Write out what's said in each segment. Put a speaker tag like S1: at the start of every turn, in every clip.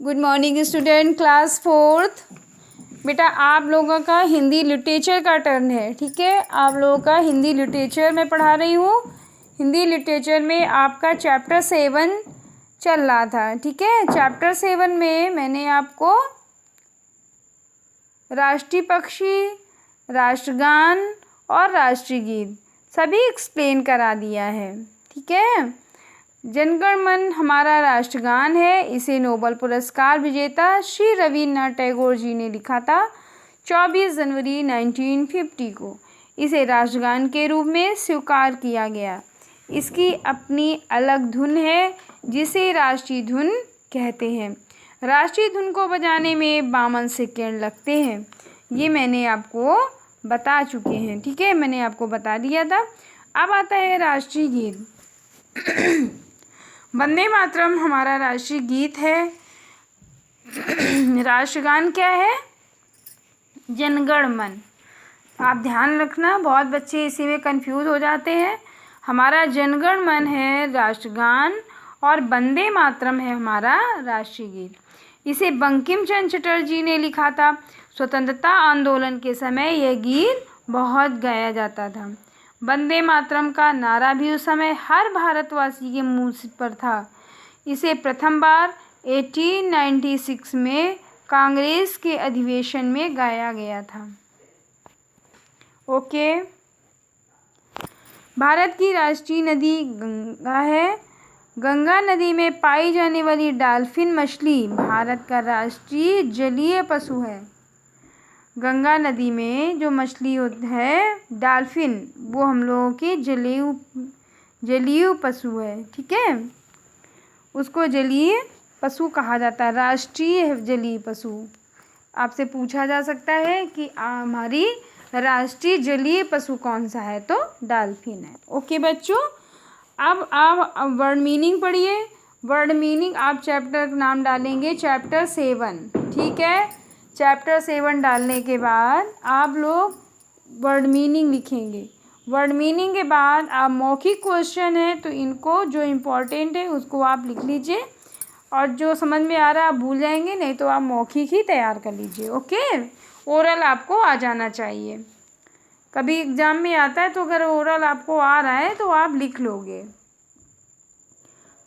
S1: Good morning student, class fourth. बेटा आप लोगों का हिंदी लिटरेचर का टर्न है, ठीक है। आप लोगों का हिंदी लिटरेचर मैं पढ़ा रही हूँ। हिंदी लिटरेचर में आपका चैप्टर 7 चल रहा था, ठीक है। चैप्टर 7 में मैंने आपको राष्ट्रीय पक्षी, राष्ट्रगान और राष्ट्रीय गीत सभी एक्सप्लेन करा दिया है, ठीक है। जनगण मन हमारा राष्ट्रगान है। इसे नोबेल पुरस्कार विजेता श्री रविन्द्रनाथ टैगोर जी ने लिखा था 24 जनवरी 1950 को। इसे राष्ट्रगान के रूप में स्वीकार किया गया। इसकी अपनी अलग धुन है जिसे राष्ट्रीय धुन कहते हैं। राष्ट्रीय धुन को बजाने में 52 सेकेंड लगते हैं। ये मैंने आपको बता चुके हैं, ठीक है, मैंने आपको बता दिया था। अब आता है राष्ट्रीय गीत। वंदे मातरम हमारा राष्ट्रीय गीत है। राष्ट्रगान क्या है? जनगण मन। आप ध्यान रखना, बहुत बच्चे इसी में कंफ्यूज हो जाते हैं। हमारा जनगण मन है राष्ट्रगान और वंदे मातरम है हमारा राष्ट्रीय गीत। इसे बंकिम चंद्र चटर्जी ने लिखा था। स्वतंत्रता आंदोलन के समय यह गीत बहुत गाया जाता था। वंदे मातरम का नारा भी उस समय हर भारतवासी के मुंह पर था। इसे प्रथम बार 1896 में कांग्रेस के अधिवेशन में गाया गया था। ओके। भारत की राष्ट्रीय नदी गंगा है। गंगा नदी में पाई जाने वाली डॉल्फिन मछली भारत का राष्ट्रीय जलीय पशु है। गंगा नदी में जो मछली है डॉल्फिन, वो हम लोगों की जलीय पशु है, ठीक है। उसको जलीय पशु कहा जाता है, राष्ट्रीय जलीय पशु। आपसे पूछा जा सकता है कि हमारी राष्ट्रीय जलीय पशु कौन सा है, तो डॉल्फिन है। ओके बच्चों, अब आप वर्ड मीनिंग पढ़िए। वर्ड मीनिंग आप चैप्टर का नाम डालेंगे चैप्टर 7, ठीक है। चैप्टर 7 डालने के बाद आप लोग वर्ड मीनिंग लिखेंगे। वर्ड मीनिंग के बाद आप मौखिक क्वेश्चन है तो इनको जो इम्पोर्टेंट है उसको आप लिख लीजिए, और जो समझ में आ रहा है आप भूल जाएंगे, नहीं तो आप मौखिक ही तैयार कर लीजिए। ओके, ओरल आपको आ जाना चाहिए। कभी एग्जाम में आता है तो अगर ओरल आपको आ रहा है तो आप लिख लोगे।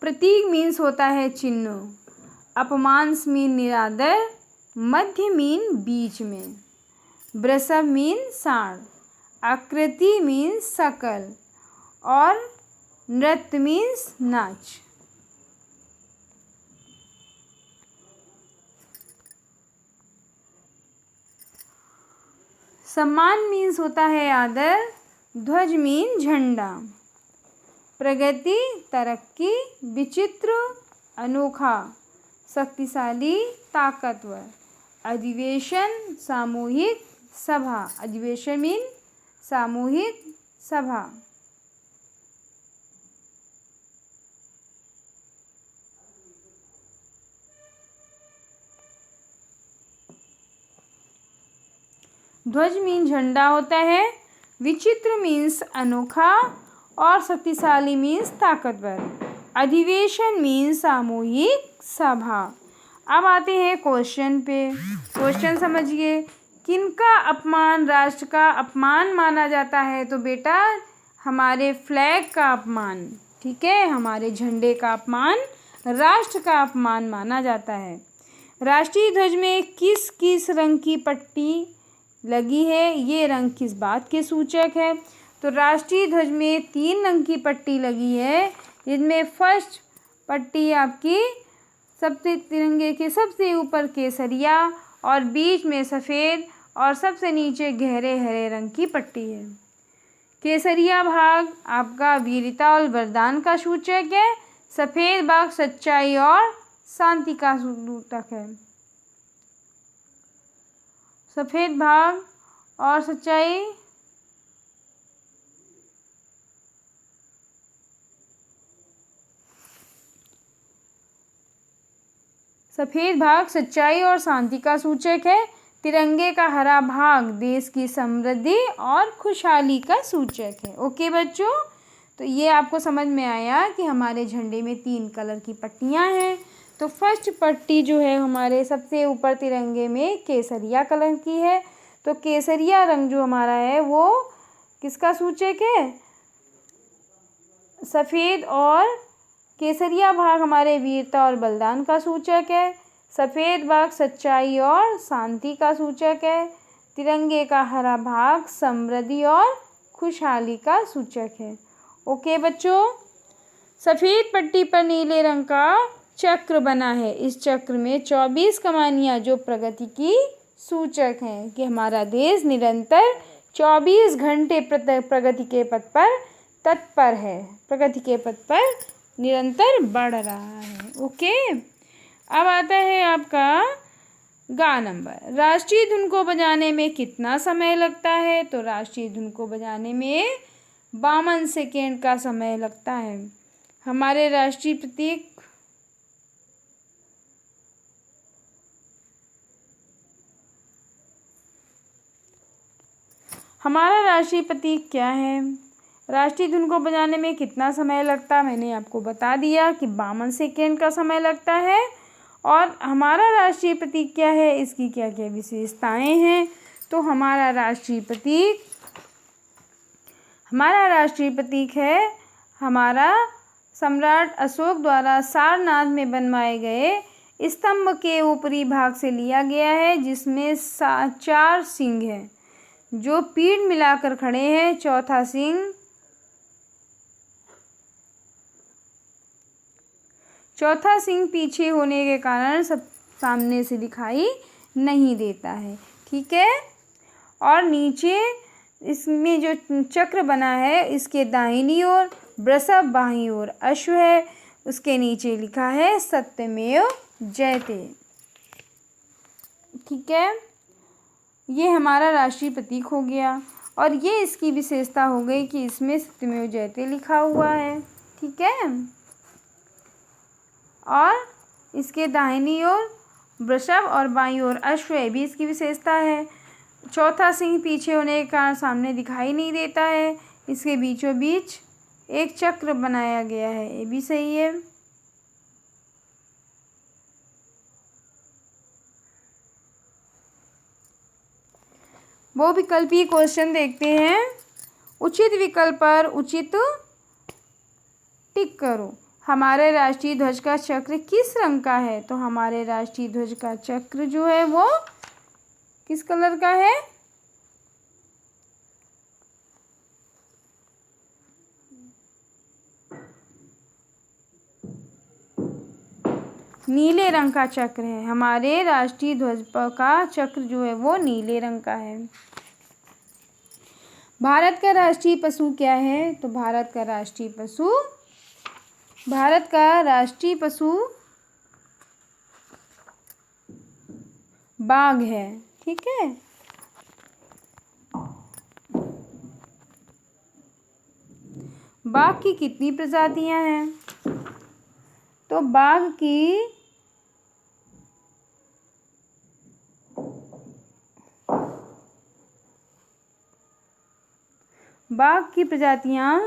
S1: प्रतीक मीन्स होता है चिन्ह। अपमांस मीन निरादर। मध्य मीन बीच में। वृषभ मीन सांड। आकृति मीन्स सकल। और नृत्य मीन्स नाच। सम्मान मीन्स होता है आदर। ध्वज मीन झंडा। प्रगति तरक्की। विचित्र अनोखा। शक्तिशाली ताकतवर। अधिवेशन सामूहिक सभा। अधिवेशन मीन सामूहिक सभा। ध्वज मीन झंडा होता है। विचित्र मीन्स अनोखा और शक्तिशाली मीन्स ताकतवर। अधिवेशन मीन्स सामूहिक सभा। अब आते हैं क्वेश्चन पे। क्वेश्चन समझिए। किनका अपमान राष्ट्र का अपमान माना जाता है? तो बेटा हमारे फ्लैग का अपमान, ठीक है, हमारे झंडे का अपमान राष्ट्र का अपमान माना जाता है। राष्ट्रीय ध्वज में किस किस रंग की पट्टी लगी है? ये रंग किस बात के सूचक है? तो राष्ट्रीय ध्वज में 3 रंग की पट्टी लगी है, जिनमें फर्स्ट पट्टी आपकी सबसे तिरंगे के सबसे ऊपर केसरिया और बीच में सफ़ेद और सबसे नीचे गहरे हरे रंग की पट्टी है। केसरिया भाग आपका वीरता और वरदान का सूचक है। सफ़ेद भाग सच्चाई और शांति का सूचक है। सफ़ेद भाग और सच्चाई सफ़ेद भाग सच्चाई और शांति का सूचक है। तिरंगे का हरा भाग देश की समृद्धि और खुशहाली का सूचक है। ओके बच्चों, तो ये आपको समझ में आया कि हमारे झंडे में 3 कलर की पट्टियाँ हैं। तो फर्स्ट पट्टी जो है हमारे सबसे ऊपर तिरंगे में केसरिया कलर की है। तो केसरिया रंग जो हमारा है वो किसका सूचक है? सफ़ेद और केसरिया भाग हमारे वीरता और बलिदान का सूचक है। सफ़ेद भाग सच्चाई और शांति का सूचक है। तिरंगे का हरा भाग समृद्धि और खुशहाली का सूचक है। ओके बच्चों, सफ़ेद पट्टी पर नीले रंग का चक्र बना है। इस चक्र में 24 कमानियाँ जो प्रगति की सूचक हैं कि हमारा देश निरंतर 24 घंटे प्रगति के पथ पर तत्पर है, प्रगति के पथ पर निरंतर बढ़ रहा है। ओके, अब आता है आपका गा नंबर। राष्ट्रीय धुन को बजाने में कितना समय लगता है? तो राष्ट्रीय धुन को बजाने में 52 सेकेंड का समय लगता है। हमारे राष्ट्रीय प्रतीक हमारा राष्ट्रीय प्रतीक क्या है? राष्ट्रीय धुन को बजाने में कितना समय लगता है? मैंने आपको बता दिया कि 52 सेकेंड का समय लगता है। और हमारा राष्ट्रीय प्रतीक क्या है, इसकी क्या क्या विशेषताएं हैं? तो हमारा राष्ट्रीय प्रतीक है हमारा सम्राट अशोक द्वारा सारनाथ में बनवाए गए स्तंभ के ऊपरी भाग से लिया गया है, जिसमें 4 सिंह हैं जो पीठ मिलाकर खड़े हैं। चौथा सिंह पीछे होने के कारण सब सामने से दिखाई नहीं देता है। ठीक है, और नीचे इसमें जो चक्र बना है इसके दाहिनी ओर वृषभ, बाईं ओर अश्व है। उसके नीचे लिखा है सत्यमेव जयते। ठीक है, ये हमारा राष्ट्रीय प्रतीक हो गया और ये इसकी विशेषता हो गई कि इसमें सत्यमेव जयते लिखा हुआ है। ठीक है, और इसके दाहिनी ओर वृषभ और बाईं ओर अश्व भी इसकी विशेषता है। चौथा सिंह पीछे होने के कारण सामने दिखाई नहीं देता है। इसके बीचों बीच एक चक्र बनाया गया है, ये भी सही है। वो विकल्पीय क्वेश्चन देखते हैं। उचित विकल्प पर उचित टिक करो। हमारे राष्ट्रीय ध्वज का चक्र किस रंग का है? तो हमारे राष्ट्रीय ध्वज का चक्र जो है वो किस कलर का है? नीले रंग का चक्र है। हमारे राष्ट्रीय ध्वज का चक्र जो है वो नीले रंग का है। भारत का राष्ट्रीय पशु क्या है? तो भारत का राष्ट्रीय पशु बाघ है। ठीक है, बाघ की कितनी प्रजातियां हैं? तो बाघ की प्रजातियां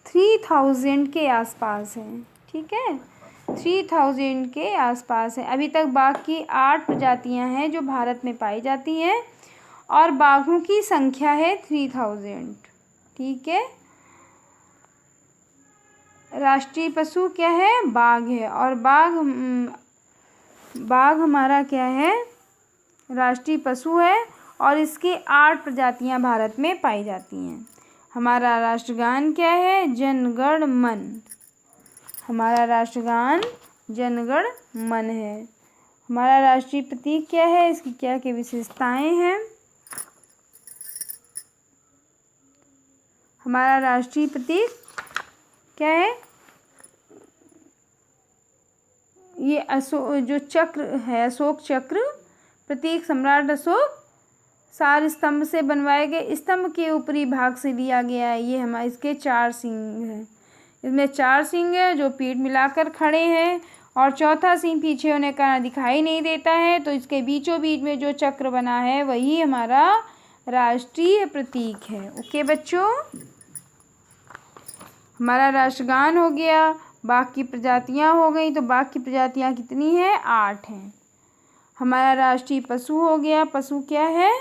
S1: 3000 के आसपास हैं। ठीक है, 3000 के आसपास है। अभी तक बाघ की 8 प्रजातियां हैं जो भारत में पाई जाती हैं और बाघों की संख्या है 3000। ठीक है, राष्ट्रीय पशु क्या है? बाघ है। और बाघ हमारा क्या है? राष्ट्रीय पशु है और इसकी 8 प्रजातियां भारत में पाई जाती हैं। हमारा राष्ट्रगान क्या है? जन गण मन। हमारा राष्ट्रगान जन गण मन है। हमारा राष्ट्रीय प्रतीक क्या है? इसकी क्या क्या विशेषताएं हैं? हमारा राष्ट्रीय प्रतीक क्या है? ये जो चक्र है, अशोक चक्र प्रतीक सम्राट अशोक सार स्तंभ से बनवाए गए स्तंभ के ऊपरी भाग से लिया गया है। ये हमारे इसके 4 सिंह हैं। इसमें 4 सिंह हैं जो पीठ मिलाकर खड़े हैं और चौथा सिंह पीछे होने का कारण दिखाई नहीं देता है। तो इसके बीचों बीच में जो चक्र बना है वही हमारा राष्ट्रीय प्रतीक है। ओके बच्चों, हमारा राष्ट्रगान हो गया, बाघ की प्रजातियां हो गई, तो बाघ की प्रजातियां कितनी है? 8 हैं। हमारा राष्ट्रीय पशु हो गया, पशु क्या है?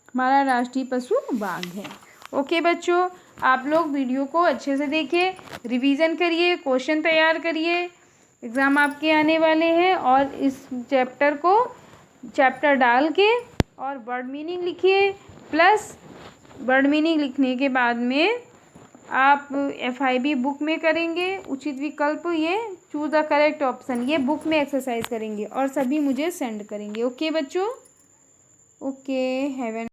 S1: हमारा राष्ट्रीय पशु बाघ है। ओके बच्चों, आप लोग वीडियो को अच्छे से देखिए, रिवीजन करिए, क्वेश्चन तैयार करिए, एग्ज़ाम आपके आने वाले हैं। और इस चैप्टर डाल के और वर्ड मीनिंग लिखिए, प्लस वर्ड मीनिंग लिखने के बाद में आप FIB बुक में करेंगे, उचित विकल्प ये चूज़ द करेक्ट ऑप्शन, ये बुक में एक्सरसाइज करेंगे और सभी मुझे सेंड करेंगे। ओके बच्चों, ओके, हैव